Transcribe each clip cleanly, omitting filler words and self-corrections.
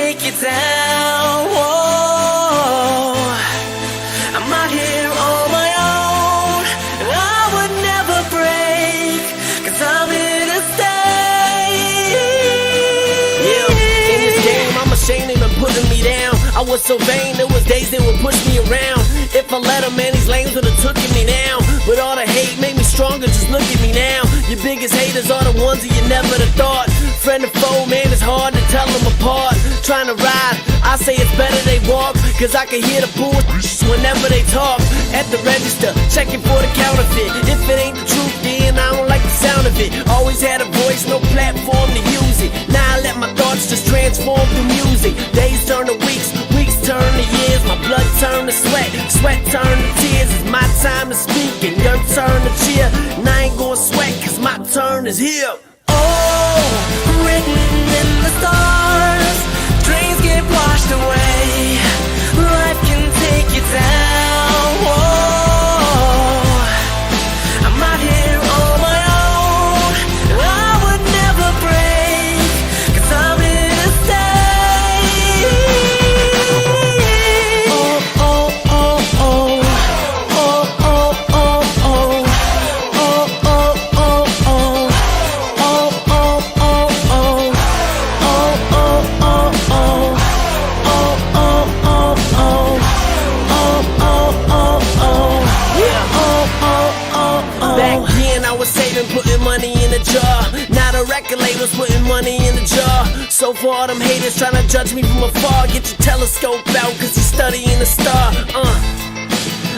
take you down. Whoa. I'm out here on my own, and I would never break, 'cause I'm here to stay. Yeah, in this game I'm ashamed they've been putting me down. I was so vain, there was days they would push me around. If I let them, man, these lames would've taken me now. But all the hate made me stronger, just look at me now. Your biggest haters are the ones that you never have thought. Friend or foe, man, it's hard to tell them apart. Trying to ride, I say it's better they walk, 'cause I can hear the bullshit whenever they talk. At the register, checking for the counterfeit. If it ain't the truth, then I don't like the sound of it. Always had a voice, no platform to use it. Now I let my thoughts just transform through music. Days turn to weeks, weeks turn to years. My blood turn to sweat, sweat turn to tears. It's my time to speak and your turn to cheer. And I ain't gonna sweat, 'cause my turn is here. Oh, written in the stars, dreams get washed away. Life can take you down. Whoa. I'm out here on my own, and I would never break, 'cause I'm here to stay. Oh, oh, oh, oh. Oh, oh, oh, oh. Oh, oh, oh, oh. Oh, oh, oh, oh. Oh, oh, oh, oh. Oh, oh, oh, oh. Oh, oh, oh, oh. Yeah. Oh, oh, oh, oh. Back then I was saving, putting money in a jar. Now the record label's putting money in the jar. So for all them haters trying to judge me from afar, get your telescope out, 'cause you're studying a star.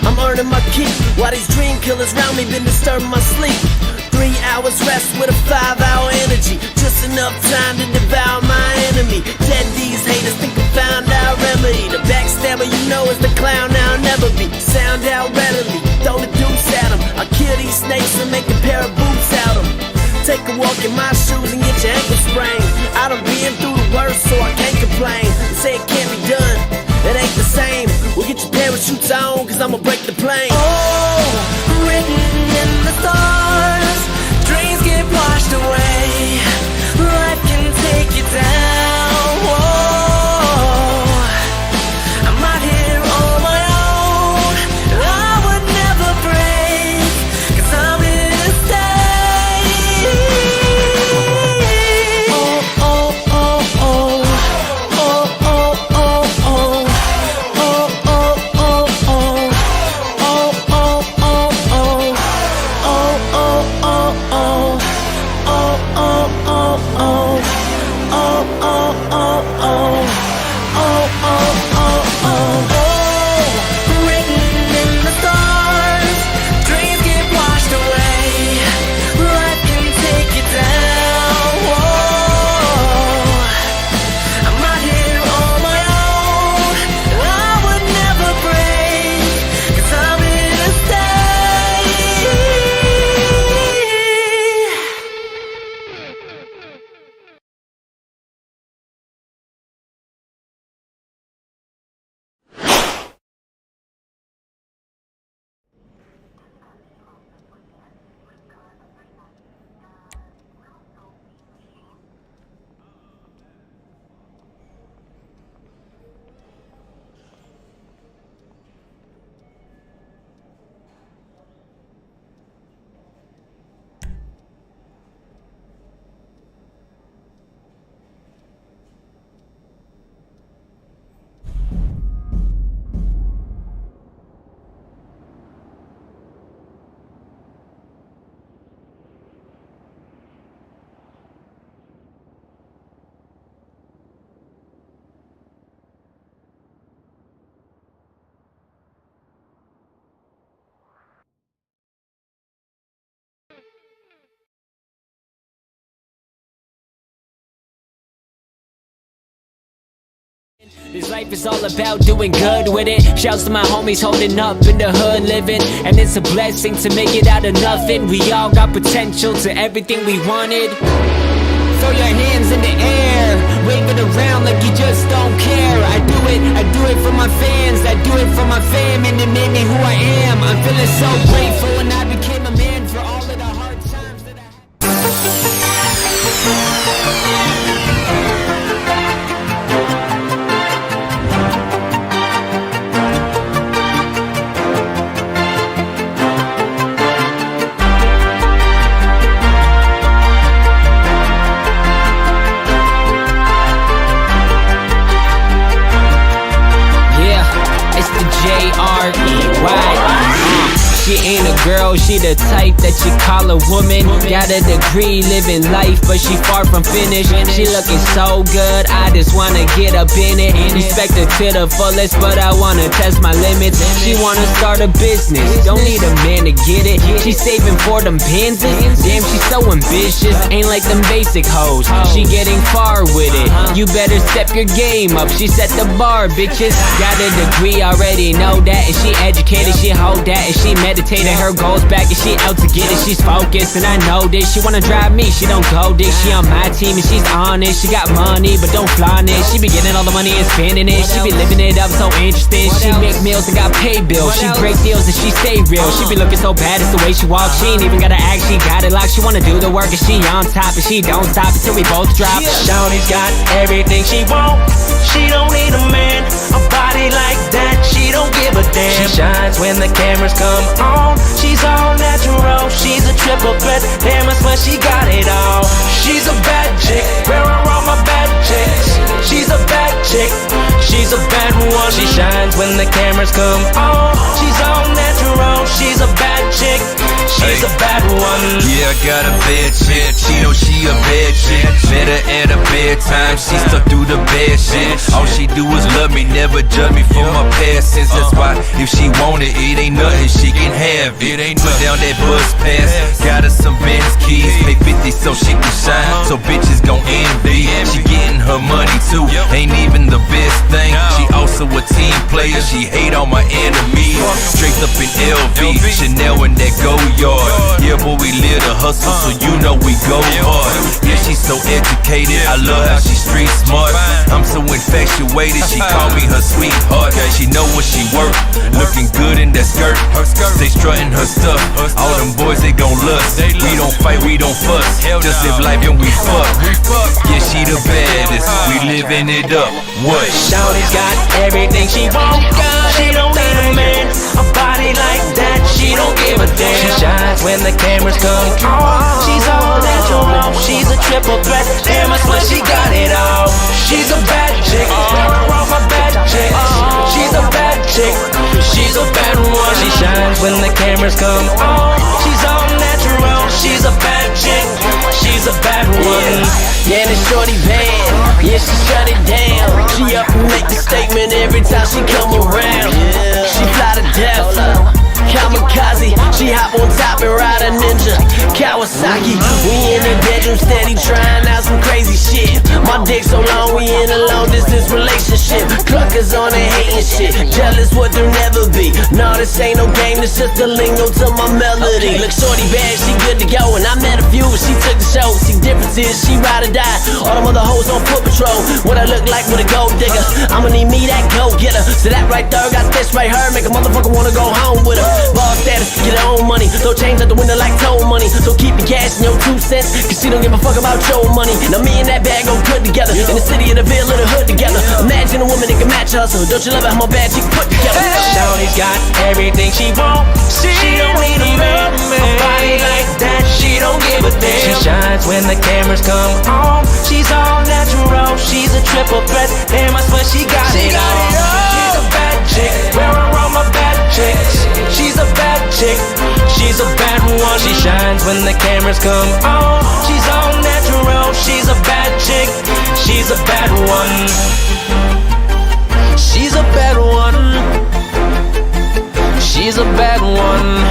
I'm earning my keep, while these dream killers round me been disturbing my sleep. 3 hours rest with a 5-hour energy, just enough time to devour my enemy. Dead these haters, think I found our remedy. The backstabber you know is the clown I'll never be. Sound out readily, throw the deuce at them. I kill these snakes and make a pair of boots out of them. Take a walk in my shoes and get your ankle sprained. I done been through the worst, so I can't complain. They say it can't be done, it ain't the same. Well, get your parachutes on, 'cause I'ma break the plane. Oh, written in the stars, dreams get washed away. Life can take you down. Whoa. I'm out here on my own, and I would never break, 'cause I'm here to stay. Oh, oh, oh, oh. Oh, oh, oh, oh. Oh, oh, oh, oh. Oh, oh, oh, oh. Oh, oh, oh, oh. Oh, oh, oh, oh. Oh, oh, oh, oh. Oh, oh, oh, oh. Oh, written in the stars, dreams get washed away. Life can take you down. Whoa. I'm out here on my own, and I would never break, 'cause I'm here to stay. This life is all about doing good with it. Shouts to my homies holding up in the hood living. And it's a blessing to make it out of nothing. We all got potential to everything we wanted. Throw your hands in the air, wave it around like you just don't care. I do it for my fans, I do it for my fam, and it made me who I am. I'm feeling so grateful, and I became a man for all of the hard times that I had. ain't a girl, she the type that you call a woman. Got a degree, living life, but she far from finished. She looking so good, I just wanna get up in it. Respect her to the fullest, but I wanna test my limits. She wanna start a business, don't need a man to get it. She saving for them Benzes, damn she's so ambitious. Ain't like them basic hoes, she getting far with it. You better step your game up, she set the bar, bitches. Got a degree, already know that. And she educated, she hold that. And she meditated, her goals back. And she out to get it, she's focused. And I know this, she wanna drive me, she don't go dick. She on my team and she's honest. She got money, but don't flaunt it. She be getting all the money and spending it. She be living it up, so interesting. She make meals and got paid bills. She break deals and she stay real. She be looking so bad, it's the way she walks. She ain't even gotta act, she got it locked. She wanna do the work and she on top. And she don't stop until we both drop. Shawty's got everything she want. She don't need a man, a body like that, she don't give a damn. She shines when the cameras come on. She's all natural, she's a triple threat. Damn, I swear she got it all. She's a bad chick, where are all my bad chicks? She's a bad chick, she's a bad one. She shines when the cameras come on. She's all natural, she's a bad chick, she's a bad one. Yeah, I got a bad chick, she know she a bad chick. Met her at a bedtime, she stuck through the bad shit. All she do is love me, never judge me for my past sins. That's why if she want it, it ain't nothing, she can have it. Put down that bus pass, got her some Benz keys. Pay 50 so she can shine, so bitches gon' envy. She getting her money too, ain't even the best thing. She also a team player, she hate all my enemies. Straight up in LV, Chanel in that go yard. Yeah, boy, we live the hustle, so you know we go hard. Yeah, she's so educated, I love how she street smart. I'm so infatuated, she call me her sweetheart. She know what she worth, looking good in that skirt. Stay strutting her stuff, all them boys they gon' lust. We don't fight, we don't fuss, just live life and we fuck. Yeah, she the baddest, we living it up. What? Shawty's got everything she want. She don't need a man, a body like that, she don't give a damn. She shines when the cameras come on. She's all natural, she's a triple threat. Damn, I swear she got it all. She's a bad chick, where are all my bad chicks? She's a bad chick, she's a bad one. She shines when the cameras come on. She's all natural, she's a bad chick, she's a bad one. Yeah, and it's shorty bad, yeah, she shut it down. She up and make the statement every time she come around. She fly to death, kamikaze. She hop on top and ride a ninja Kawasaki. We in the bedroom steady trying out some crazy shit. My dick so long, we in a long distance relationship. Cluckers on and hating shit, jealous what there never be. No, this ain't no game, it's just a lingo to my melody. Look, shorty bad, she good to go. And I met a few, she took the show. See, difference is she ride or die. All them other hoes on foot patrol. What I look like with a gold digger, I'ma need me that go-getter. So that right there got this right here, make a motherfucker wanna go home with her. Ball status, get her own money. Throw change out the window like toll money. So keep your cash in your 2 cents, cause she don't give a fuck about your money. Now me and that bag gon' put together, in the city of the Ville of the hood together. Imagine a woman that can match us, so don't you love how my bad she can put together. Shawty's got everything she want. She don't need a man, a body like that, she don't give a damn. She shines when the cameras come on. She's all natural, she's a triple threat. Damn, I swear she got it all. She's a bad chick, where are all my bad chicks? She's a bad chick, she's a bad one. She shines when the cameras come on. She's all natural, she's a bad chick, she's a bad one. She's a bad one. She's a bad one.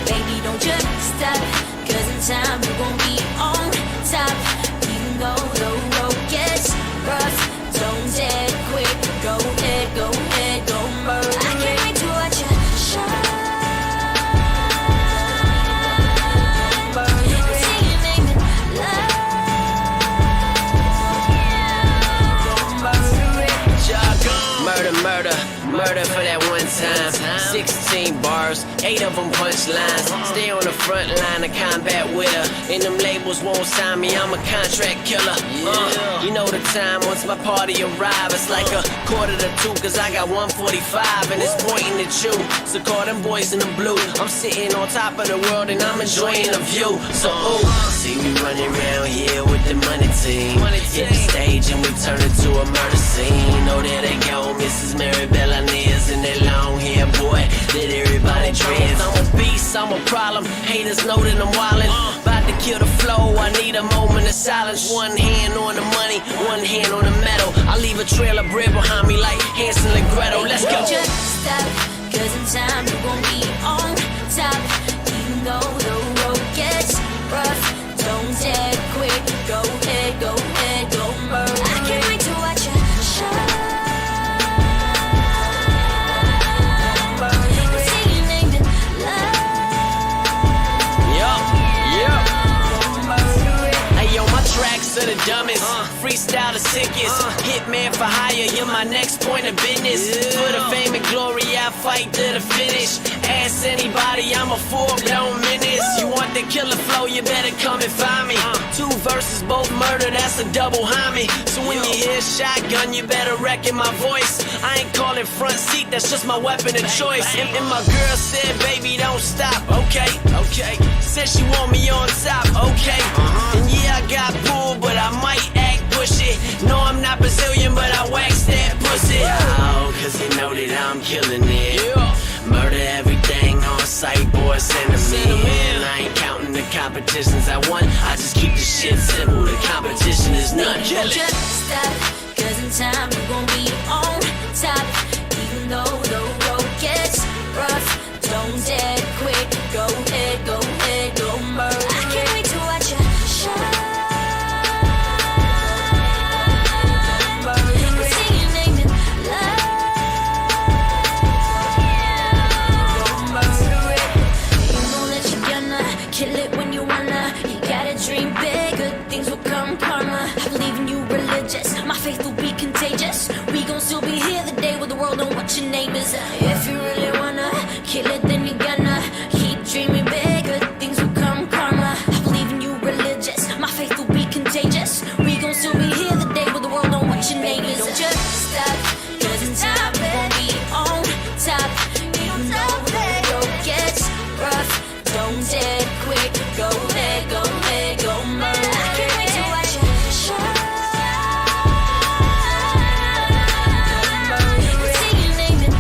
Baby, don't just stop, cause in time you gon' be on top. Even though the road gets rough, don't dare quit. Go ahead, go ahead, go murder it. I can't wait to watch you shine. Burn it, see you make me love. Go murder it. Murder, murder, murder for that one time. 16 ain't bars, 8 of them punchlines. Stay on the front line of combat with her. And them labels won't sign me, I'm a contract killer. You know the time once my party arrive. It's like a quarter to 2, cause I got 145 and it's pointing at you. So call them boys in the blue. I'm sitting on top of the world and I'm enjoying the view. So ooh, see me running around here with the money team. Hit the stage and we turn it to a murder scene. Oh, there they go, Mrs. Mary Valentines and that long hair boy that everybody dreads. I'm a beast, I'm a problem. Haters know that I'm wildin'. About to kill the flow, I need a moment of silence. One hand on the money, one hand on the metal. I leave a trail of bread behind me like Hansel and Gretel. Let's go. Just stop, cause in time you gon' be on top. Even though the road gets rough, don't dare quit. Go ahead, go ahead, go murder. I can't wait to watch you shine. Say your name to Hey yo, my tracks are the dumbest, freestyle the sickest. Hitman for hire, you're my next point of business. For the fame and glory, I fight to the finish. Ask anybody, I'm a full-blown menace. You want the killer flow, you better come and find me. 2 verses, both murder, that's a double homie. So when you hear shotgun, you better reckon my voice. I ain't calling front seat, that's just my weapon of choice. And my girl said, baby, don't stop. Okay. Said she want me on top. Okay. And yeah, I got pulled, but I might act bushy. No, I'm not Brazilian, but I wax that pussy. Oh, cause you know that I'm killing it. Murder everything on sight, boy, send them in. I ain't counting the competitions I won. I just keep the shit simple, the competition is none. Kill it. just stop, cause in time you gon' be on top. Even though the road gets rough, don't dare quit. Go ahead, go ahead, go murder. I can't wait to watch you shine. Say your name in You know that you're gonna kill it when you wanna. You gotta dream big, good things will come karma. I believe in you, religious, my faith will be contagious. We gon' still be here the day where the world know what your name is. If you really wanna kill it, then you gonna keep dreaming big, good things will come karma. I believe in you, religious, my faith will be contagious. We gon' still be here the day where the world know what your name is. Don't just stop, cause in time we gon' be on top. Even though the road gets rough, don't dare quit. Go ahead, go ahead, go murder. I can't wait to watch you shine. Say your name in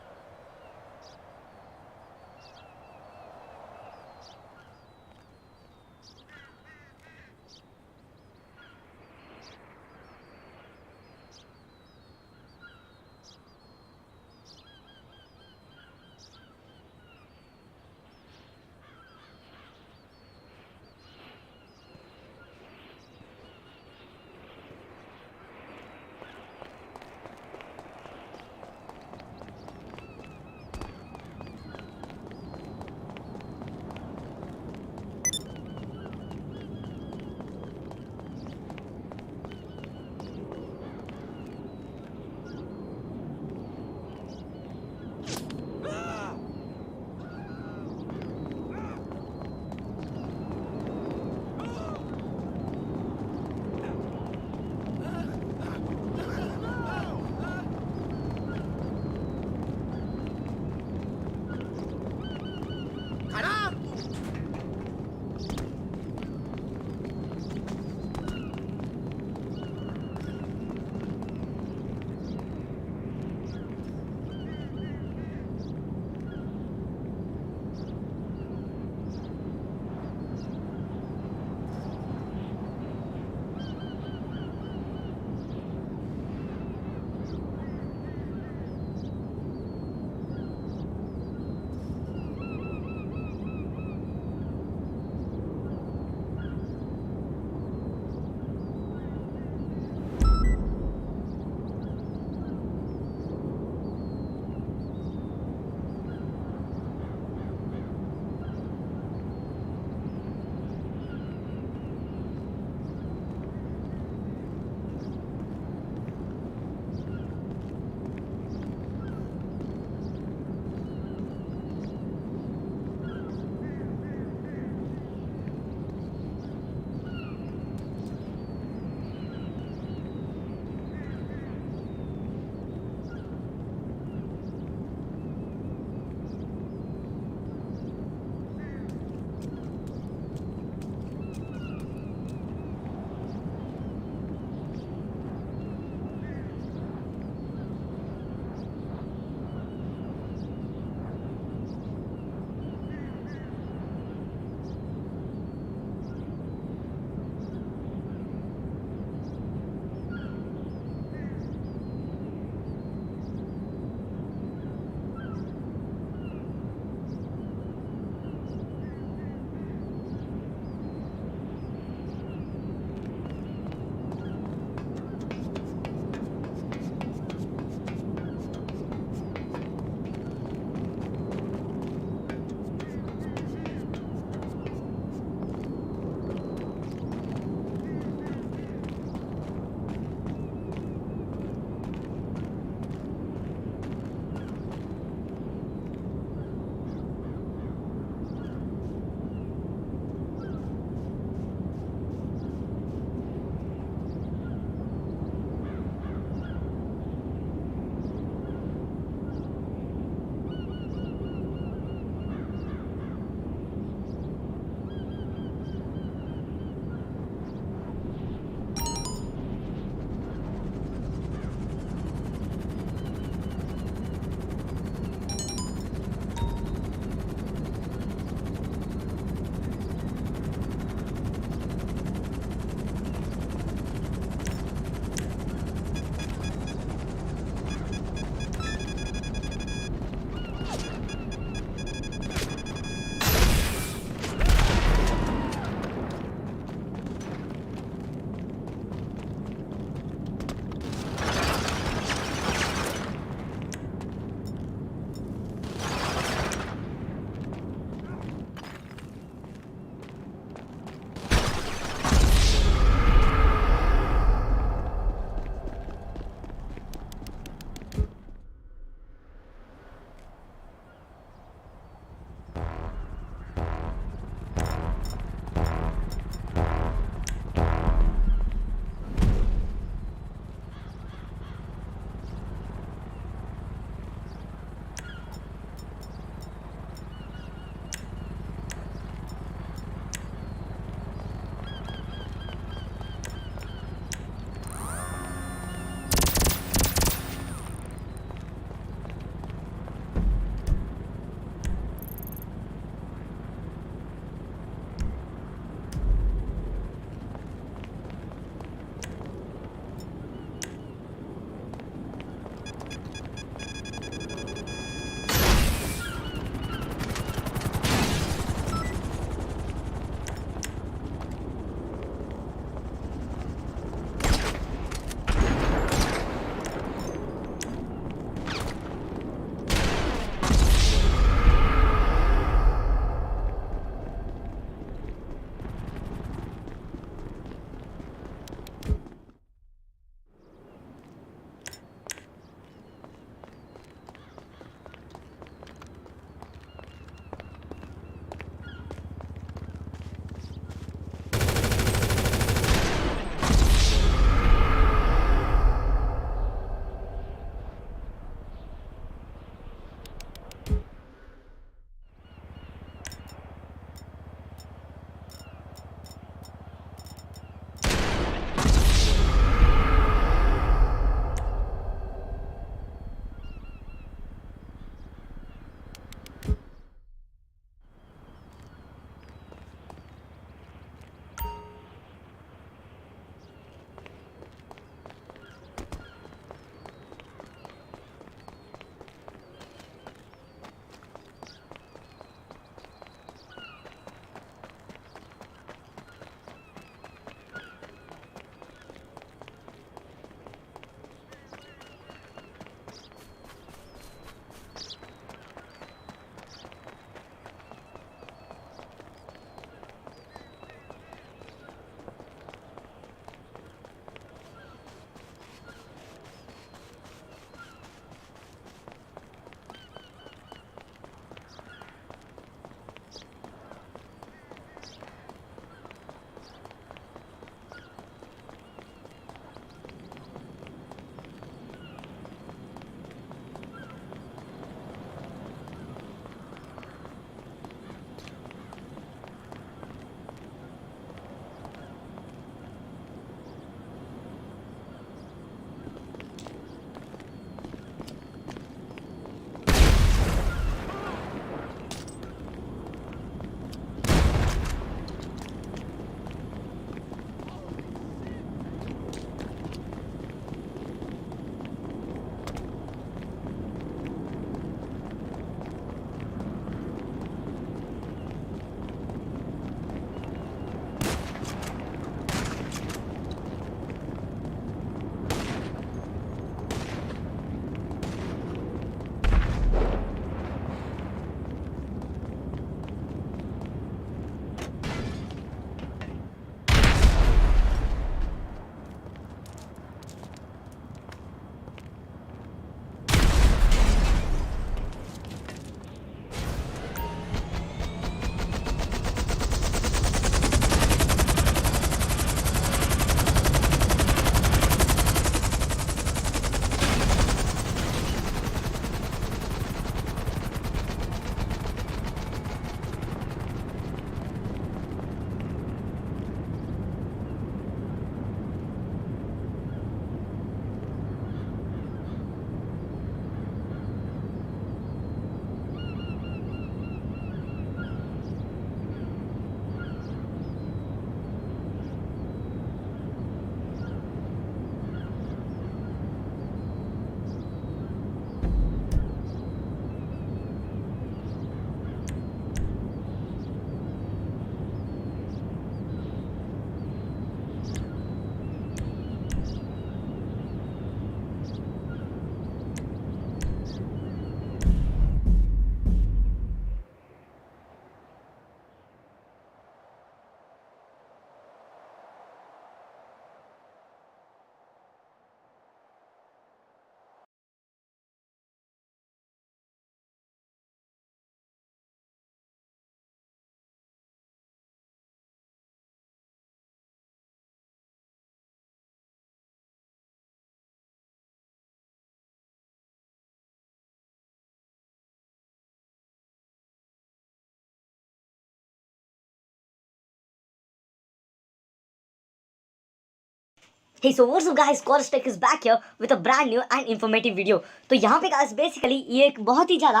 Hey, so what's up guys, College Tech is back here with a brand new and informative video. तो यहाँ पे guys basically ये एक बहुत ही ज़्यादा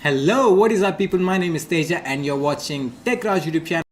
Hello, what is up people? My name is Teja and you're watching Tech Raj YouTube channel.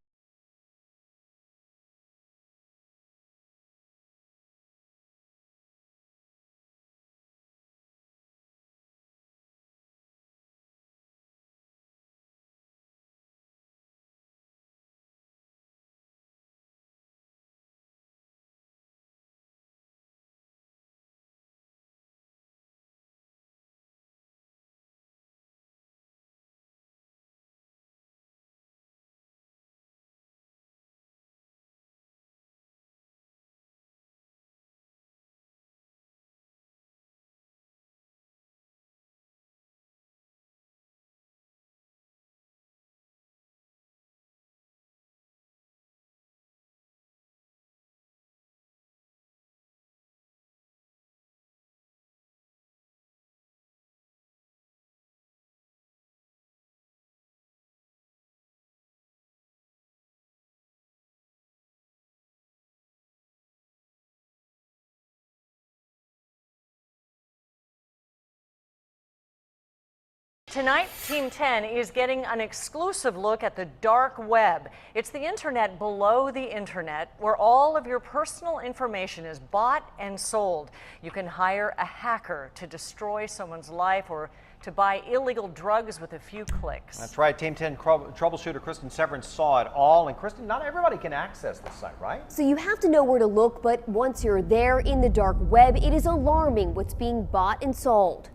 Tonight, Team 10 is getting an exclusive look at the dark web. It's the internet below the internet where all of your personal information is bought and sold. You can hire a hacker to destroy someone's life or to buy illegal drugs with a few clicks. That's right. Team 10 troubleshooter Kristen Severance saw it all. And Kristen, not everybody can access this site, right? So you have to know where to look, but once you're there in the dark web, it is alarming what's being bought and sold.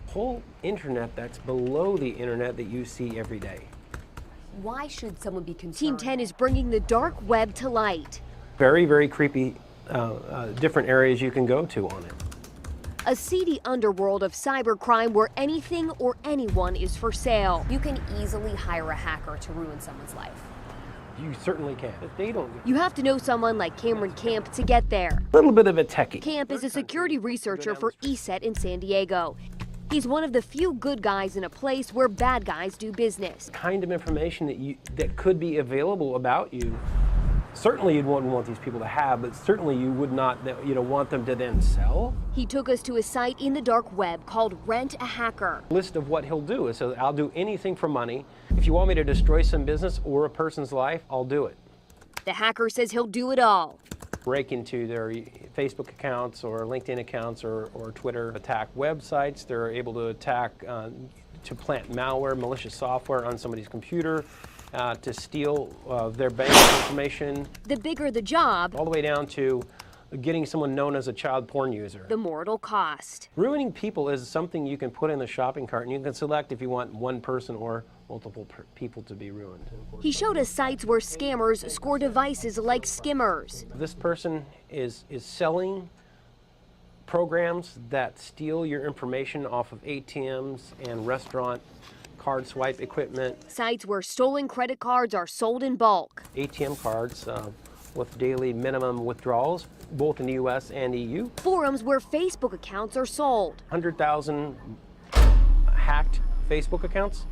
Whole internet that's below the internet that you see every day. Why should someone be concerned? Team 10 is bringing the dark web to light. Very, very creepy different areas you can go to on it. A seedy underworld of cybercrime where anything or anyone is for sale. You can easily hire a hacker to ruin someone's life. You certainly can. But they don't. You have to know someone like Cameron Camp to get there. A little bit of a techie. Camp is a security researcher for ESET in San Diego. He's one of the few good guys in a place where bad guys do business. Kind of information that could be available about you. Certainly you'd want these people to have, but certainly you would not want them to then sell. He took us to a site in the dark web called Rent a Hacker. List of what he'll do is, so I'll do anything for money. If you want me to destroy some business or a person's life, I'll do it. The hacker says he'll do it all. Break into their Facebook accounts or LinkedIn accounts or Twitter, attack websites. They're able to attack, to plant malware, malicious software on somebody's computer, to steal their bank information. The bigger the job, all the way down to getting someone known as a child porn user. The more it'll cost. Ruining people is something you can put in the shopping cart and you can select if you want one person or multiple people to be ruined. He showed us sites where scammers score devices like skimmers. This person is selling programs that steal your information off of ATMs and restaurant card swipe equipment. Sites where stolen credit cards are sold in bulk. ATM cards with daily minimum withdrawals, both in the US and EU. Forums where Facebook accounts are sold. 100,000 hacked Facebook accounts,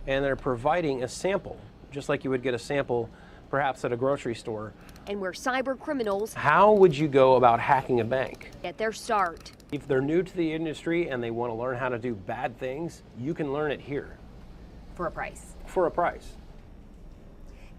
and they're providing a sample, just like you would get a sample perhaps at a grocery store. And where cyber criminals, how would you go about hacking a bank? Get their start. If they're new to the industry and they want to learn how to do bad things, you can learn it here. For a price. For a price.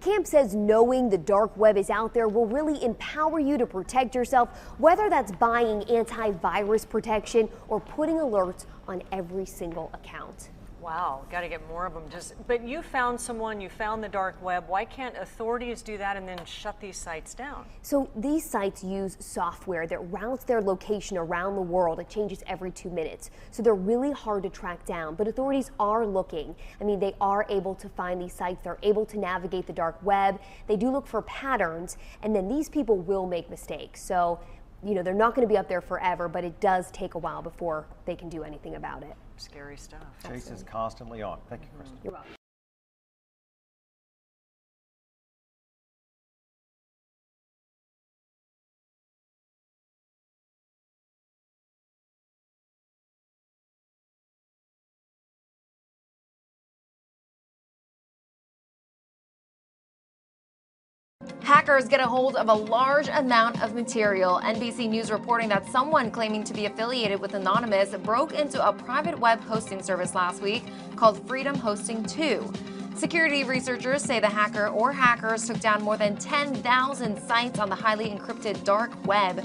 Camp says knowing the dark web is out there will really empower you to protect yourself, whether that's buying antivirus protection or putting alerts on every single account. Wow, got to get more of them. But you found someone, you found the dark web. Why can't authorities do that and then shut these sites down? So these sites use software that routes their location around the world. It changes every 2 minutes. So they're really hard to track down, but authorities are looking. I mean, they are able to find these sites. They're able to navigate the dark web. They do look for patterns, and then these people will make mistakes. So, you know, they're not going to be up there forever, but it does take a while before they can do anything about it. Scary stuff. Chase is constantly on. Thank you, Kristen. You're welcome. Hackers get a hold of a large amount of material. NBC News reporting that someone claiming to be affiliated with Anonymous broke into a private web hosting service last week called Freedom Hosting 2. Security researchers say the hacker or hackers took down more than 10,000 sites on the highly encrypted dark web.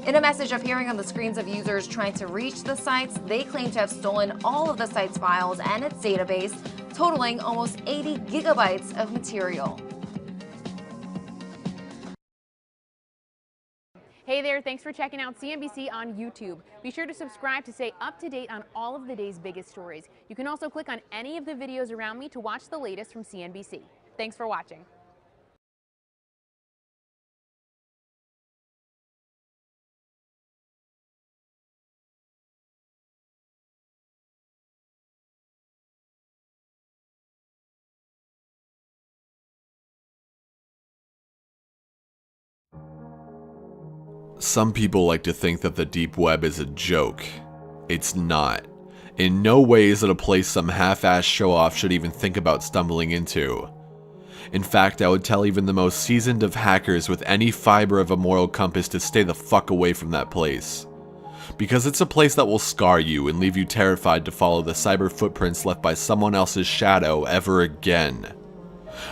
In a message appearing on the screens of users trying to reach the sites, they claim to have stolen all of the site's files and its database, totaling almost 80 gigabytes of material. Hey there, thanks for checking out CNBC on YouTube. Be sure to subscribe to stay up to date on all of the day's biggest stories. You can also click on any of the videos around me to watch the latest from CNBC. Thanks for watching. Some people like to think that the deep web is a joke. It's not. In no way is it a place some half-assed show-off should even think about stumbling into. In fact, I would tell even the most seasoned of hackers with any fiber of a moral compass to stay the fuck away from that place. Because it's a place that will scar you and leave you terrified to follow the cyber footprints left by someone else's shadow ever again.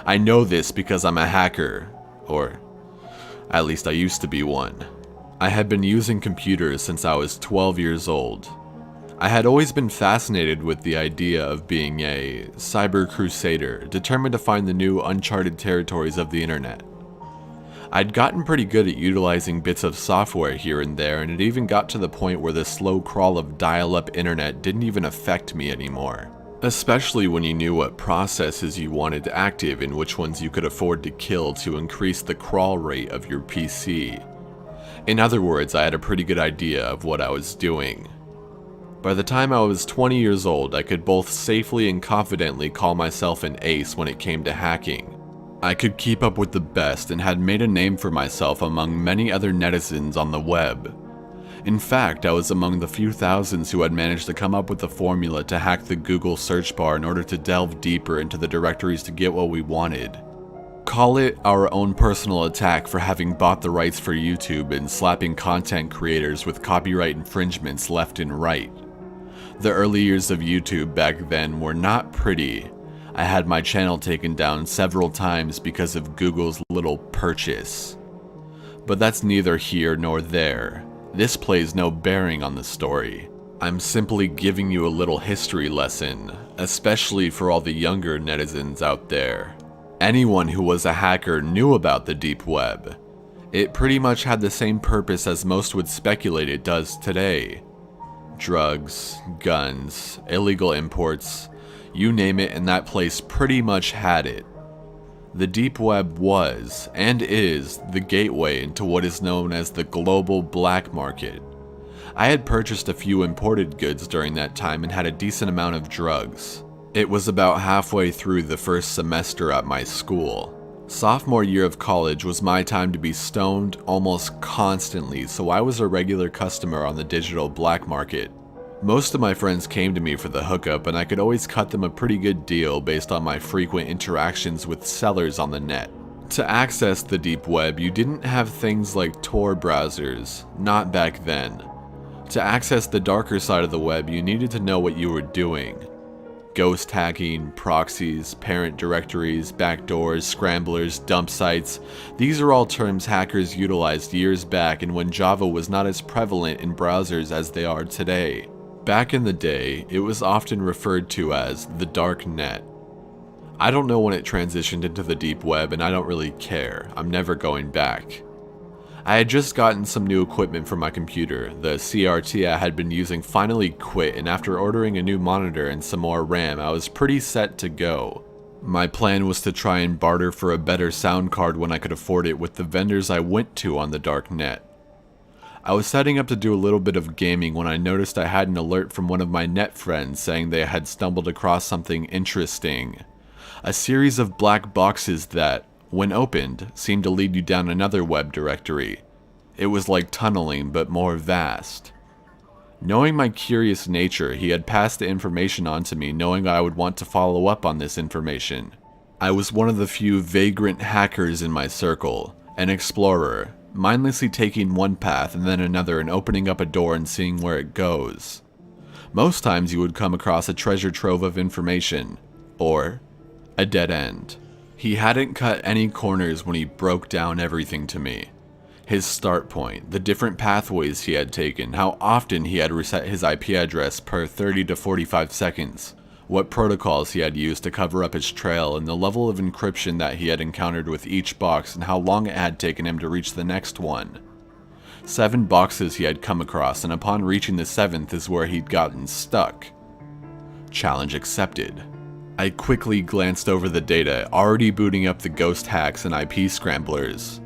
I know this because I'm a hacker, or at least I used to be one. I had been using computers since I was 12 years old. I had always been fascinated with the idea of being a cyber crusader, determined to find the new uncharted territories of the internet. I'd gotten pretty good at utilizing bits of software here and there, and it even got to the point where the slow crawl of dial-up internet didn't even affect me anymore. Especially when you knew what processes you wanted active and which ones you could afford to kill to increase the crawl rate of your PC. In other words, I had a pretty good idea of what I was doing. By the time I was 20 years old, I could both safely and confidently call myself an ace when it came to hacking. I could keep up with the best and had made a name for myself among many other netizens on the web. In fact, I was among the few thousands who had managed to come up with the formula to hack the Google search bar in order to delve deeper into the directories to get what we wanted. Call it our own personal attack for having bought the rights for YouTube and slapping content creators with copyright infringements left and right. The early years of YouTube back then were not pretty. I had my channel taken down several times because of Google's little purchase. But that's neither here nor there. This plays no bearing on the story. I'm simply giving you a little history lesson, especially for all the younger netizens out there. Anyone who was a hacker knew about the deep web. It pretty much had the same purpose as most would speculate it does today. Drugs, guns, illegal imports, you name it, and that place pretty much had it. The deep web was, and is, the gateway into what is known as the global black market. I had purchased a few imported goods during that time and had a decent amount of drugs. It was about halfway through the first semester at my school. Sophomore year of college was my time to be stoned almost constantly, so I was a regular customer on the digital black market. Most of my friends came to me for the hookup, and I could always cut them a pretty good deal based on my frequent interactions with sellers on the net. To access the deep web, you didn't have things like Tor browsers, not back then. To access the darker side of the web, you needed to know what you were doing. Ghost hacking, proxies, parent directories, backdoors, scramblers, dump sites. These are all terms hackers utilized years back and when Java was not as prevalent in browsers as they are today. Back in the day, it was often referred to as the dark net. I don't know when it transitioned into the deep web, and I don't really care. I'm never going back. I had just gotten some new equipment for my computer. The CRT I had been using finally quit, and after ordering a new monitor and some more RAM, I was pretty set to go. My plan was to try and barter for a better sound card when I could afford it with the vendors I went to on the dark net. I was setting up to do a little bit of gaming when I noticed I had an alert from one of my net friends saying they had stumbled across something interesting. A series of black boxes that, when opened, seemed to lead you down another web directory. It was like tunneling, but more vast. Knowing my curious nature, he had passed the information on to me, knowing I would want to follow up on this information. I was one of the few vagrant hackers in my circle, an explorer, mindlessly taking one path and then another and opening up a door and seeing where it goes. Most times you would come across a treasure trove of information, or a dead end. He hadn't cut any corners when he broke down everything to me. His start point, the different pathways he had taken, how often he had reset his IP address per 30 to 45 seconds, what protocols he had used to cover up his trail, and the level of encryption that he had encountered with each box and how long it had taken him to reach the next one. 7 boxes he had come across, and upon reaching the 7th is where he'd gotten stuck. Challenge accepted. I quickly glanced over the data, already booting up the ghost hacks and IP scramblers.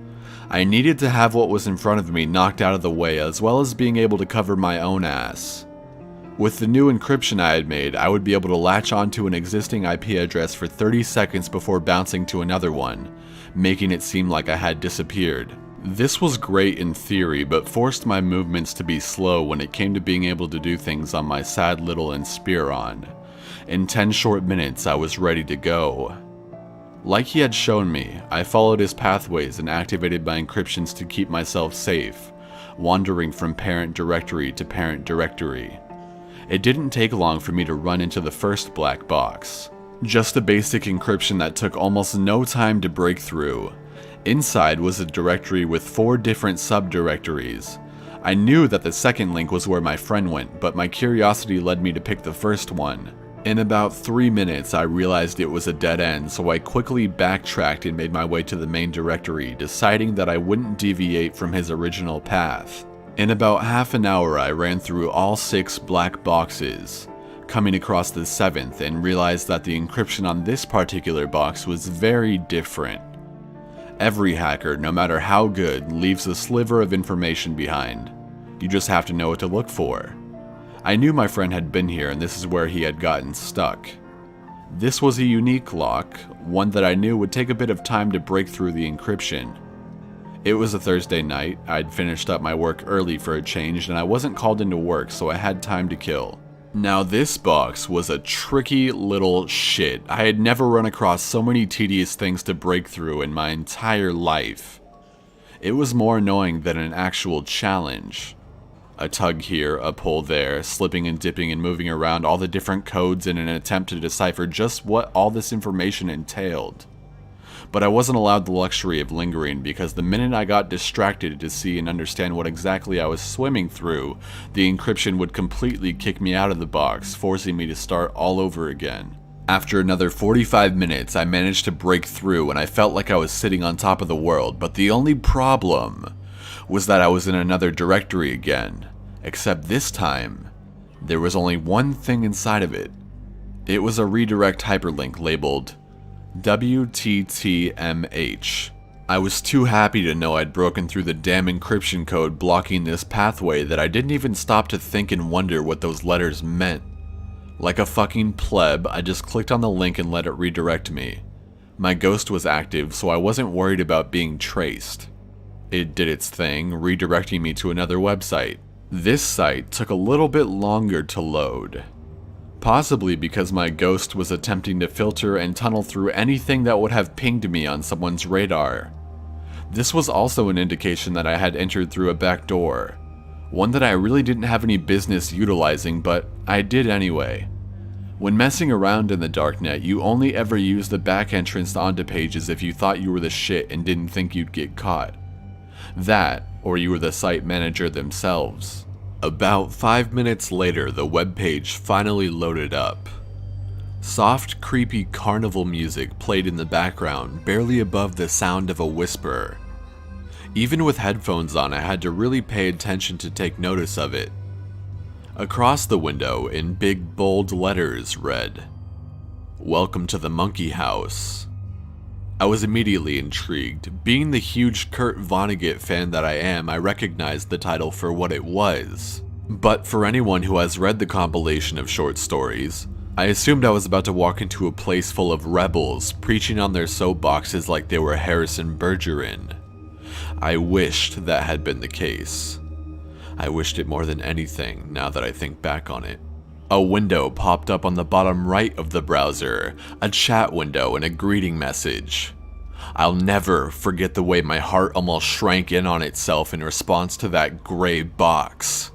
I needed to have what was in front of me knocked out of the way, as well as being able to cover my own ass. With the new encryption I had made, I would be able to latch onto an existing IP address for 30 seconds before bouncing to another one, making it seem like I had disappeared. This was great in theory, but forced my movements to be slow when it came to being able to do things on my sad little Inspiron. In 10 short minutes, I was ready to go. Like he had shown me, I followed his pathways and activated my encryptions to keep myself safe, wandering from parent directory to parent directory. It didn't take long for me to run into the first black box. Just a basic encryption that took almost no time to break through. Inside was a directory with 4 different subdirectories. I knew that the second link was where my friend went, but my curiosity led me to pick the first one. In about 3 minutes, I realized it was a dead end, so I quickly backtracked and made my way to the main directory, deciding that I wouldn't deviate from his original path. In about half an hour, I ran through all 6 black boxes, coming across the 7th and realized that the encryption on this particular box was very different. Every hacker, no matter how good, leaves a sliver of information behind. You just have to know what to look for. I knew my friend had been here, and this is where he had gotten stuck. This was a unique lock, one that I knew would take a bit of time to break through the encryption. It was a Thursday night, I'd finished up my work early for a change, and I wasn't called into work, so I had time to kill. Now this box was a tricky little shit. I had never run across so many tedious things to break through in my entire life. It was more annoying than an actual challenge. A tug here, a pull there, slipping and dipping and moving around all the different codes in an attempt to decipher just what all this information entailed. But I wasn't allowed the luxury of lingering, because the minute I got distracted to see and understand what exactly I was swimming through, the encryption would completely kick me out of the box, forcing me to start all over again. After another 45 minutes, I managed to break through, and I felt like I was sitting on top of the world, but the only problem was that I was in another directory again, except this time, there was only one thing inside of it. It was a redirect hyperlink labeled WTTMH. I was too happy to know I'd broken through the damn encryption code blocking this pathway that I didn't even stop to think and wonder what those letters meant. Like a fucking pleb, I just clicked on the link and let it redirect me. My ghost was active, so I wasn't worried about being traced. It did its thing, redirecting me to another website. This site took a little bit longer to load. Possibly because my ghost was attempting to filter and tunnel through anything that would have pinged me on someone's radar. This was also an indication that I had entered through a back door. One that I really didn't have any business utilizing, but I did anyway. When messing around in the darknet, you only ever use the back entrance onto pages if you thought you were the shit and didn't think you'd get caught. That, or you were the site manager themselves. About 5 minutes later, the webpage finally loaded up. Soft, creepy carnival music played in the background, barely above the sound of a whisper. Even with headphones on, I had to really pay attention to take notice of it. Across the window, in big bold letters, read, "Welcome to the Monkey House." I was immediately intrigued. Being the huge Kurt Vonnegut fan that I am, I recognized the title for what it was. But for anyone who has read the compilation of short stories, I assumed I was about to walk into a place full of rebels, preaching on their soapboxes like they were Harrison Bergeron. I wished that had been the case. I wished it more than anything, now that I think back on it. A window popped up on the bottom right of the browser, a chat window and a greeting message. I'll never forget the way my heart almost shrank in on itself in response to that gray box.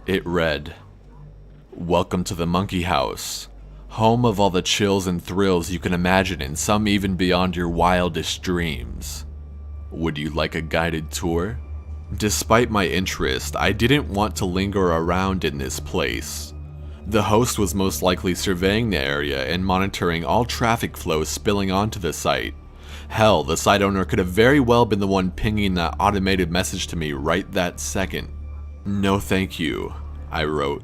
It read, "Welcome to the Monkey House, home of all the chills and thrills you can imagine and some even beyond your wildest dreams. Would you like a guided tour?" Despite my interest, I didn't want to linger around in this place. The host was most likely surveying the area and monitoring all traffic flow spilling onto the site. Hell, the site owner could have very well been the one pinging that automated message to me right that second. "No thank you," I wrote.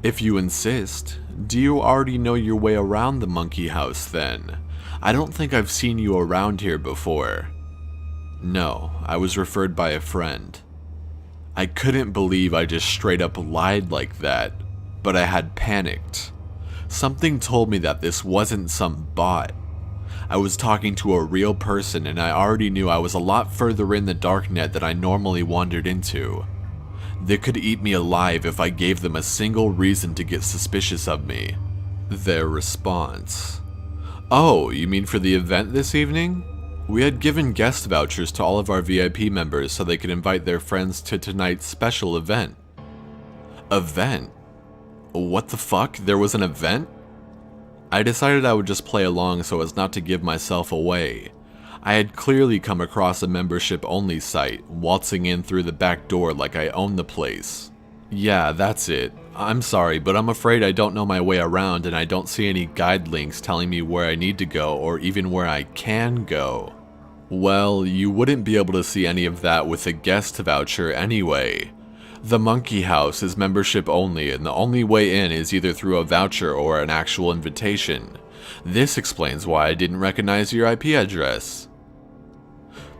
"If you insist, do you already know your way around the Monkey House then? I don't think I've seen you around here before." "No, I was referred by a friend." I couldn't believe I just straight up lied like that. But I had panicked. Something told me that this wasn't some bot. I was talking to a real person and I already knew I was a lot further in the darknet than I normally wandered into. They could eat me alive if I gave them a single reason to get suspicious of me. Their response. "Oh, you mean for the event this evening? We had given guest vouchers to all of our VIP members so they could invite their friends to tonight's special event." Event? What the fuck? There was an event? I decided I would just play along so as not to give myself away. I had clearly come across a membership-only site, waltzing in through the back door like I owned the place. "Yeah, that's it. I'm sorry, but I'm afraid I don't know my way around and I don't see any guide links telling me where I need to go or even where I can go." "Well, you wouldn't be able to see any of that with a guest voucher anyway. The Monkey House is membership only and the only way in is either through a voucher or an actual invitation. This explains why I didn't recognize your IP address."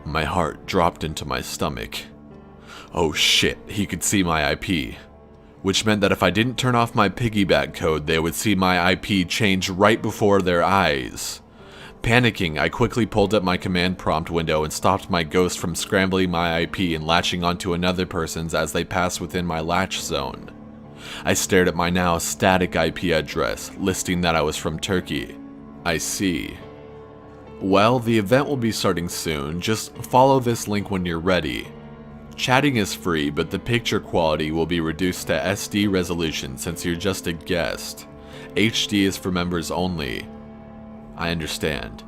My heart dropped into my stomach. Oh shit, he could see my IP. Which meant that if I didn't turn off my piggyback code, they would see my IP change right before their eyes. Panicking, I quickly pulled up my command prompt window and stopped my ghost from scrambling my IP and latching onto another person's as they passed within my latch zone. I stared at my now static IP address, listing that I was from Turkey. I see. Well, the event will be starting soon. Just follow this link when you're ready. Chatting is free, but the picture quality will be reduced to SD resolution since you're just a guest. HD is for members only. I understand.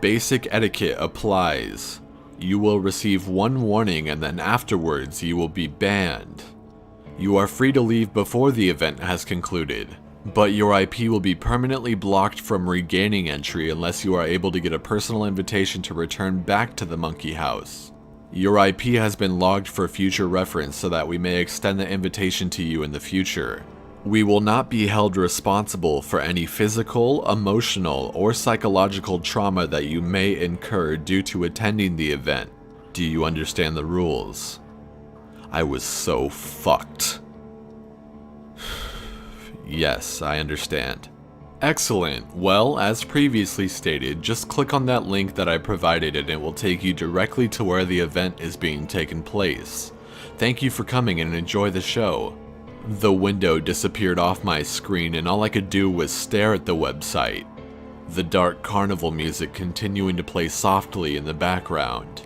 Basic etiquette applies. You will receive one warning and then afterwards you will be banned. You are free to leave before the event has concluded, but your IP will be permanently blocked from regaining entry unless you are able to get a personal invitation to return back to the Monkey House. Your IP has been logged for future reference so that we may extend the invitation to you in the future. We will not be held responsible for any physical, emotional, or psychological trauma that you may incur due to attending the event. Do you understand the rules? I was so fucked. Yes, I understand. Excellent. Well, as previously stated, just click on that link that I provided and it will take you directly to where the event is being taken place. Thank you for coming and enjoy the show. The window disappeared off my screen and all I could do was stare at the website. The dark carnival music continuing to play softly in the background.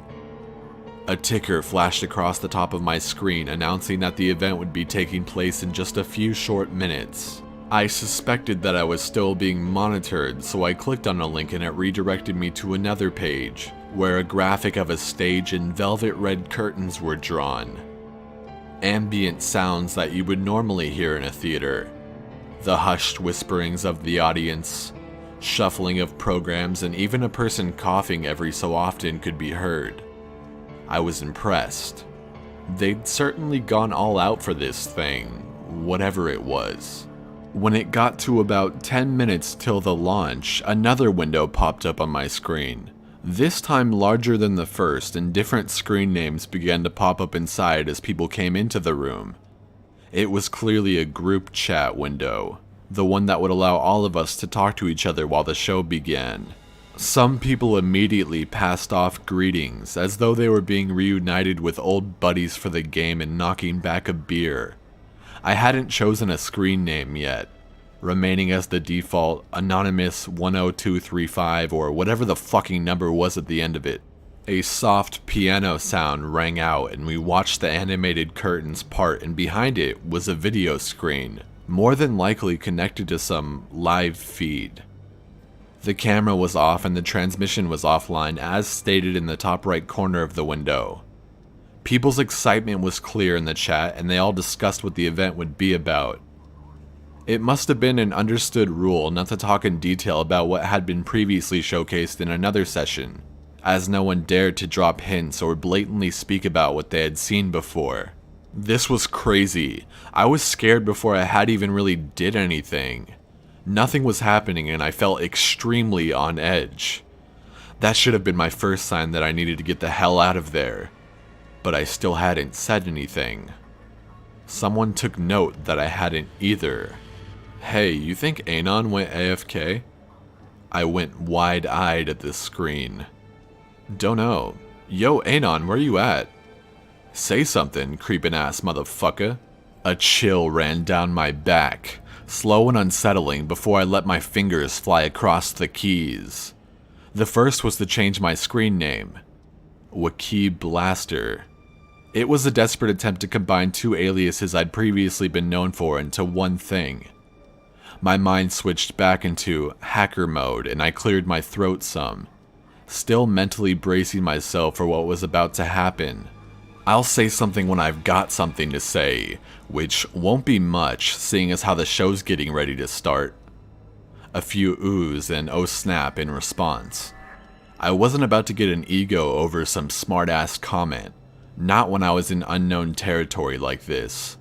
A ticker flashed across the top of my screen announcing that the event would be taking place in just a few short minutes. I suspected that I was still being monitored, so I clicked on a link and it redirected me to another page, where a graphic of a stage and velvet red curtains were drawn. ambient sounds that you would normally hear in a theater. The hushed whisperings of the audience, shuffling of programs, and even a person coughing every so often could be heard. I was impressed. They'd certainly gone all out for this thing, whatever it was. When it got to about 10 minutes till the launch, another window popped up on my screen. This time larger than the first, and different screen names began to pop up inside as people came into the room. It was clearly a group chat window, the one that would allow all of us to talk to each other while the show began. Some people immediately passed off greetings, as though they were being reunited with old buddies for the game and knocking back a beer. I hadn't chosen a screen name yet, remaining as the default Anonymous 10235 or whatever the fucking number was at the end of it. A soft piano sound rang out and we watched the animated curtains part, and behind it was a video screen, more than likely connected to some live feed. The camera was off and the transmission was offline as stated in the top right corner of the window. People's excitement was clear in the chat, and they all discussed what the event would be about. It must have been an understood rule not to talk in detail about what had been previously showcased in another session, as no one dared to drop hints or blatantly speak about what they had seen before. This was crazy. I was scared before I had even really did anything. Nothing was happening and I felt extremely on edge. That should have been my first sign that I needed to get the hell out of there. But I still hadn't said anything. Someone took note that I hadn't either. Hey, you think Anon went AFK? I went wide-eyed at the screen. Don't know. Yo, Anon, where you at? Say something, creepin' ass motherfucker. A chill ran down my back, slow and unsettling before I let my fingers fly across the keys. The first was to change my screen name. Wiki Blaster. It was a desperate attempt to combine two aliases I'd previously been known for into one thing. My mind switched back into hacker mode and I cleared my throat some, still mentally bracing myself for what was about to happen. I'll say something when I've got something to say, which won't be much seeing as how the show's getting ready to start. A few oohs and oh snap in response. I wasn't about to get an ego over some smart-ass comment. Not when I was in unknown territory like this.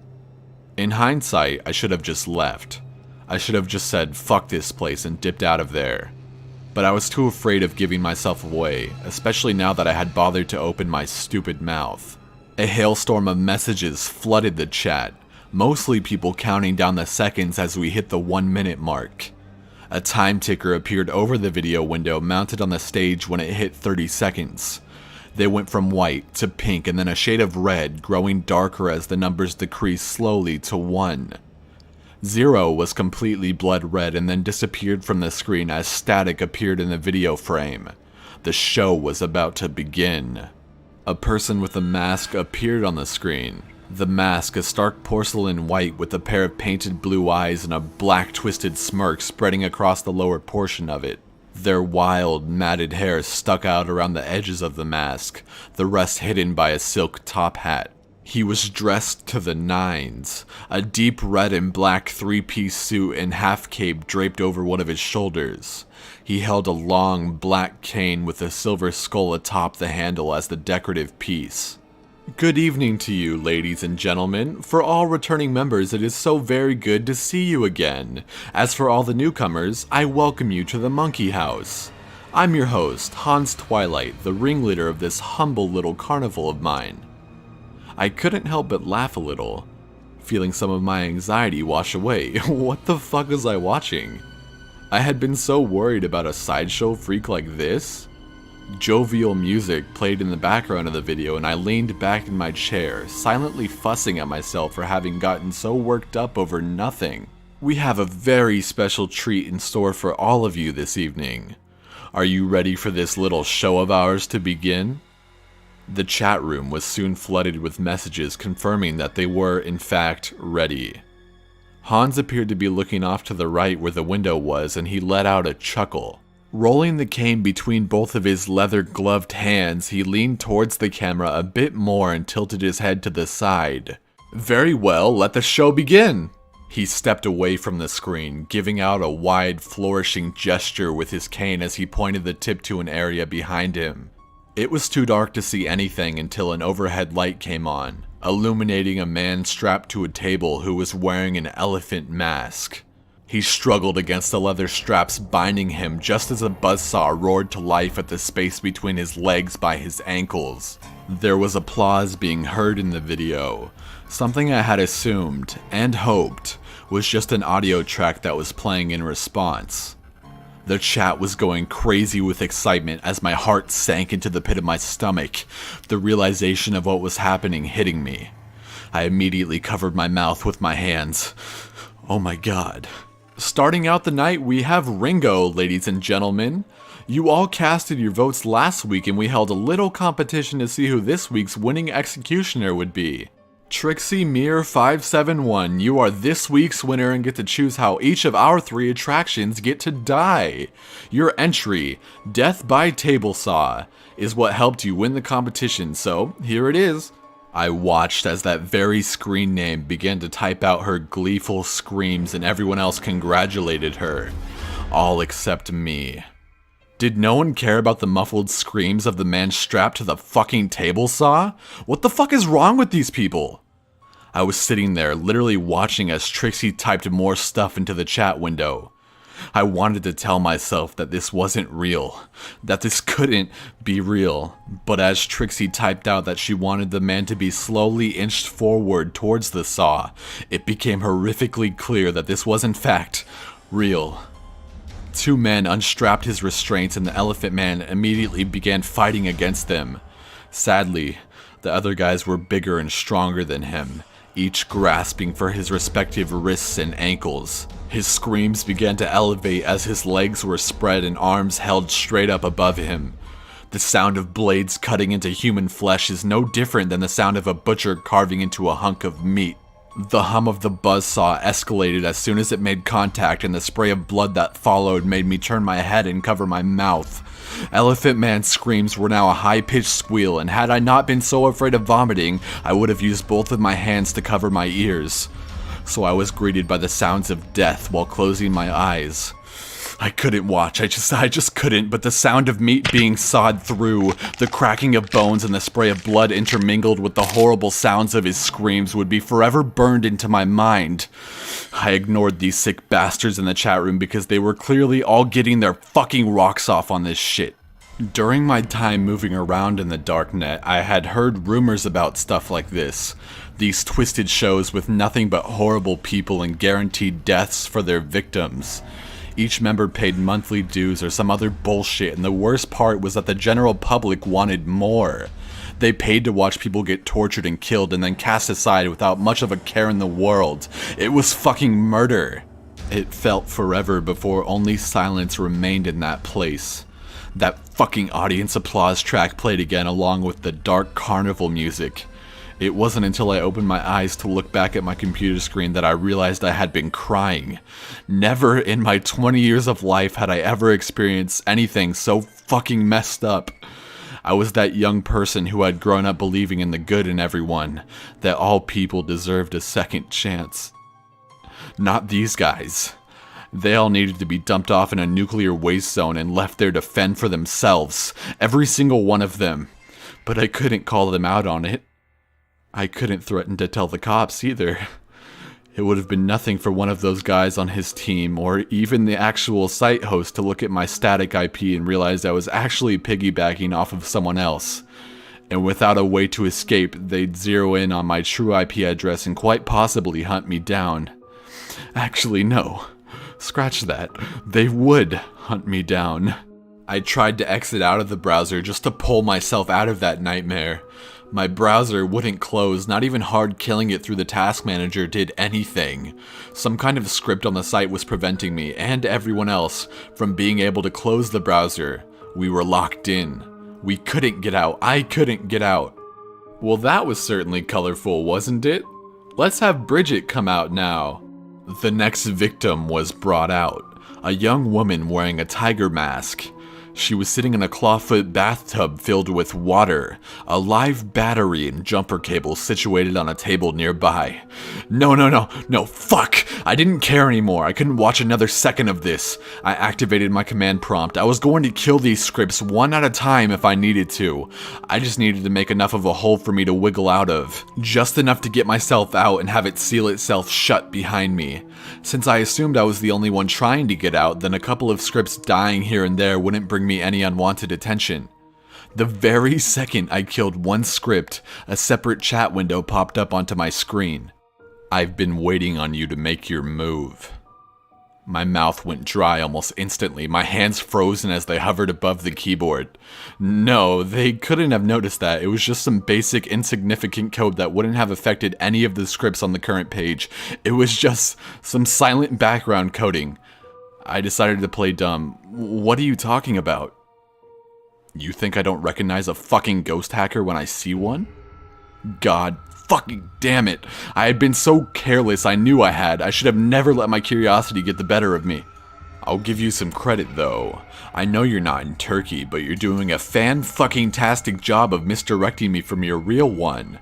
In hindsight, I should have just left. I should have just said fuck this place and dipped out of there. But I was too afraid of giving myself away, especially now that I had bothered to open my stupid mouth. A hailstorm of messages flooded the chat, mostly people counting down the seconds as we hit the 1 minute mark. A time ticker appeared over the video window mounted on the stage when it hit 30 seconds. They went from white to pink and then a shade of red, growing darker as the numbers decreased slowly to 1. 0 was completely blood red and then disappeared from the screen as static appeared in the video frame. The show was about to begin. A person with a mask appeared on the screen. The mask, a stark porcelain white with a pair of painted blue eyes and a black twisted smirk spreading across the lower portion of it. Their wild, matted hair stuck out around the edges of the mask, the rest hidden by a silk top hat. He was dressed to the nines, a deep red and black three-piece suit and half cape draped over one of his shoulders. He held a long, black cane with a silver skull atop the handle as the decorative piece. Good evening to you, ladies and gentlemen. For all returning members, it is so very good to see you again. As for all the newcomers, I welcome you to the Monkey House. I'm your host, Hans Twilight, the ringleader of this humble little carnival of mine. I couldn't help but laugh a little, feeling some of my anxiety wash away. What the fuck was I watching? I had been so worried about a sideshow freak like this. Jovial music played in the background of the video and I leaned back in my chair, silently fussing at myself for having gotten so worked up over nothing. We have a very special treat in store for all of you this evening. Are you ready for this little show of ours to begin? The chat room was soon flooded with messages confirming that they were, in fact, ready. Hans appeared to be looking off to the right where the window was and he let out a chuckle. Rolling the cane between both of his leather-gloved hands, he leaned towards the camera a bit more and tilted his head to the side. Very well, let the show begin. He stepped away from the screen, giving out a wide, flourishing gesture with his cane as he pointed the tip to an area behind him. It was too dark to see anything until an overhead light came on, illuminating a man strapped to a table who was wearing an elephant mask. He struggled against the leather straps binding him just as a buzzsaw roared to life at the space between his legs by his ankles. There was applause being heard in the video, something I had assumed and hoped was just an audio track that was playing in response. The chat was going crazy with excitement as my heart sank into the pit of my stomach, the realization of what was happening hitting me. I immediately covered my mouth with my hands. Oh my god. Starting out the night, we have Ringo, ladies and gentlemen. You all casted your votes last week and we held a little competition to see who this week's winning executioner would be. Trixie Mir 571, you are this week's winner and get to choose how each of our 3 attractions get to die. Your entry, Death by Table Saw, is what helped you win the competition, so here it is. I watched as that very screen name began to type out her gleeful screams and everyone else congratulated her. All except me. Did no one care about the muffled screams of the man strapped to the fucking table saw? What the fuck is wrong with these people? I was sitting there, literally watching as Trixie typed more stuff into the chat window. I wanted to tell myself that this wasn't real, that this couldn't be real, but as Trixie typed out that she wanted the man to be slowly inched forward towards the saw, it became horrifically clear that this was in fact real. 2 men unstrapped his restraints and the elephant man immediately began fighting against them. Sadly, the other guys were bigger and stronger than him, each grasping for his respective wrists and ankles. His screams began to elevate as his legs were spread and arms held straight up above him. The sound of blades cutting into human flesh is no different than the sound of a butcher carving into a hunk of meat. The hum of the buzzsaw escalated as soon as it made contact, and the spray of blood that followed made me turn my head and cover my mouth. Elephant Man's screams were now a high-pitched squeal, and had I not been so afraid of vomiting, I would have used both of my hands to cover my ears. So I was greeted by the sounds of death while closing my eyes. I couldn't watch, I just couldn't, but the sound of meat being sawed through, the cracking of bones and the spray of blood intermingled with the horrible sounds of his screams would be forever burned into my mind. I ignored these sick bastards in the chat room because they were clearly all getting their fucking rocks off on this shit. During my time moving around in the darknet, I had heard rumors about stuff like this. These twisted shows with nothing but horrible people and guaranteed deaths for their victims. Each member paid monthly dues or some other bullshit, and the worst part was that the general public wanted more. They paid to watch people get tortured and killed and then cast aside without much of a care in the world. It was fucking murder. It felt forever before only silence remained in that place. That fucking audience applause track played again along with the dark carnival music. It wasn't until I opened my eyes to look back at my computer screen that I realized I had been crying. Never in my 20 years of life had I ever experienced anything so fucking messed up. I was that young person who had grown up believing in the good in everyone, that all people deserved a second chance. Not these guys. They all needed to be dumped off in a nuclear waste zone and left there to fend for themselves. Every single one of them. But I couldn't call them out on it. I couldn't threaten to tell the cops either. It would have been nothing for one of those guys on his team, or even the actual site host, to look at my static IP and realize I was actually piggybacking off of someone else. And without a way to escape, they'd zero in on my true IP address and quite possibly hunt me down. Actually, no. Scratch that. They would hunt me down. I tried to exit out of the browser just to pull myself out of that nightmare. My browser wouldn't close, not even hard killing it through the task manager did anything. Some kind of script on the site was preventing me, and everyone else, from being able to close the browser. We were locked in. We couldn't get out. I couldn't get out. Well, that was certainly colorful, wasn't it? Let's have Bridget come out now. The next victim was brought out. A young woman wearing a tiger mask. She was sitting in a clawfoot bathtub filled with water, a live battery and jumper cable situated on a table nearby. No, fuck! I didn't care anymore. I couldn't watch another second of this. I activated my command prompt. I was going to kill these scripts one at a time if I needed to. I just needed to make enough of a hole for me to wiggle out of. Just enough to get myself out and have it seal itself shut behind me. Since I assumed I was the only one trying to get out, then a couple of scripts dying here and there wouldn't bring me any unwanted attention. The very second I killed one script, a separate chat window popped up onto my screen. I've been waiting on you to make your move. My mouth went dry almost instantly, my hands frozen as they hovered above the keyboard. No, they couldn't have noticed that. It was just some basic insignificant code that wouldn't have affected any of the scripts on the current page. It was just some silent background coding. I decided to play dumb. What are you talking about? You think I don't recognize a fucking ghost hacker when I see one? God fucking damn it. I had been so careless, I knew I had. I should have never let my curiosity get the better of me. I'll give you some credit though. I know you're not in Turkey, but you're doing a fan-fucking-tastic job of misdirecting me from your real one.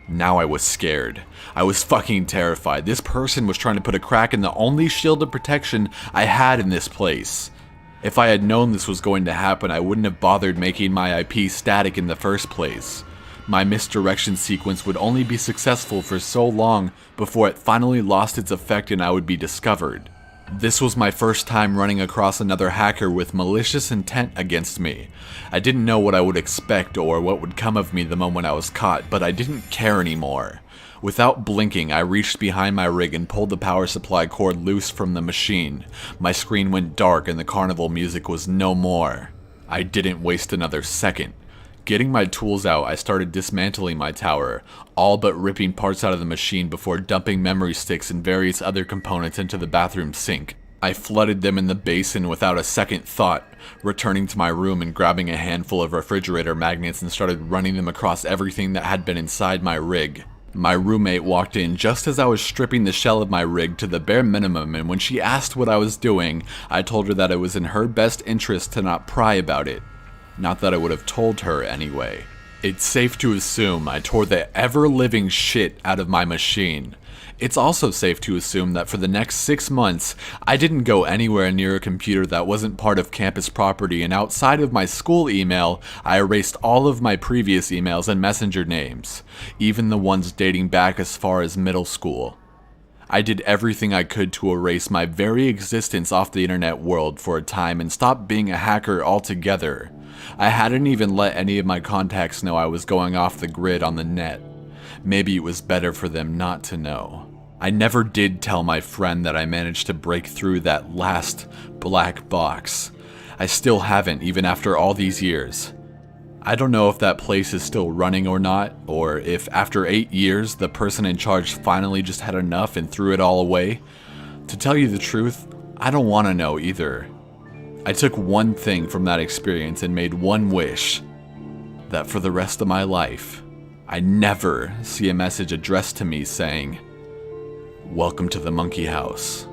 Now I was scared. I was fucking terrified. This person was trying to put a crack in the only shield of protection I had in this place. If I had known this was going to happen, I wouldn't have bothered making my IP static in the first place. My misdirection sequence would only be successful for so long before it finally lost its effect and I would be discovered. This was my first time running across another hacker with malicious intent against me. I didn't know what I would expect or what would come of me the moment I was caught, but I didn't care anymore. Without blinking, I reached behind my rig and pulled the power supply cord loose from the machine. My screen went dark and the carnival music was no more. I didn't waste another second. Getting my tools out, I started dismantling my tower, all but ripping parts out of the machine before dumping memory sticks and various other components into the bathroom sink. I flooded them in the basin without a second thought, returning to my room and grabbing a handful of refrigerator magnets and started running them across everything that had been inside my rig. My roommate walked in just as I was stripping the shell of my rig to the bare minimum, and when she asked what I was doing, I told her that it was in her best interest to not pry about it. Not that I would have told her anyway. It's safe to assume I tore the ever-living shit out of my machine. It's also safe to assume that for the next 6 months, I didn't go anywhere near a computer that wasn't part of campus property, and outside of my school email, I erased all of my previous emails and messenger names, even the ones dating back as far as middle school. I did everything I could to erase my very existence off the internet world for a time and stop being a hacker altogether. I hadn't even let any of my contacts know I was going off the grid on the net. Maybe it was better for them not to know. I never did tell my friend that I managed to break through that last black box. I still haven't, even after all these years. I don't know if that place is still running or not, or if after 8 years the person in charge finally just had enough and threw it all away. To tell you the truth, I don't want to know either. I took one thing from that experience and made one wish, that for the rest of my life, I never see a message addressed to me saying, "Welcome to the Monkey House."